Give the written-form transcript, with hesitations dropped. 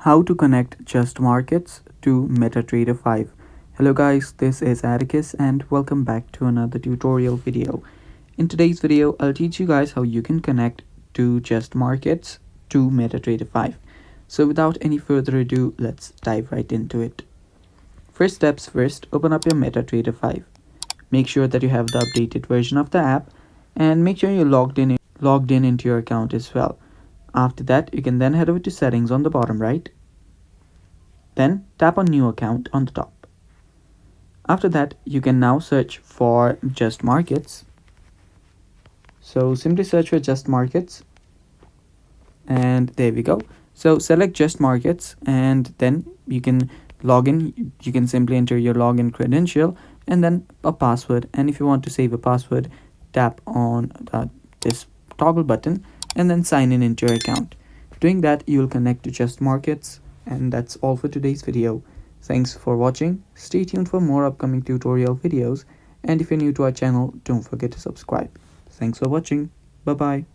How to connect JustMarkets to MetaTrader 5. Hello guys, this is Atticus and welcome back to another tutorial video. In today's video, I'll teach you guys how you can connect to JustMarkets to MetaTrader 5. So without any further ado, let's dive right into it. First steps first, open up your MetaTrader 5. Make sure that you have the updated version of the app and make sure you're logged in into your account as well. After that, you can then head over to settings on the bottom right. Then tap on new account on the top. After that, you can now search for JustMarkets. So simply search for JustMarkets and there we go. So select JustMarkets and then you can log in. You can simply enter your login credential and then a password, and if you want to save a password, tap on this toggle button and then sign in into your account. Doing that, you will connect to JustMarkets. And that's all for today's video. Thanks for watching. Stay tuned for more upcoming tutorial videos, and if you're new to our channel, don't forget to subscribe. Thanks for watching. Bye bye.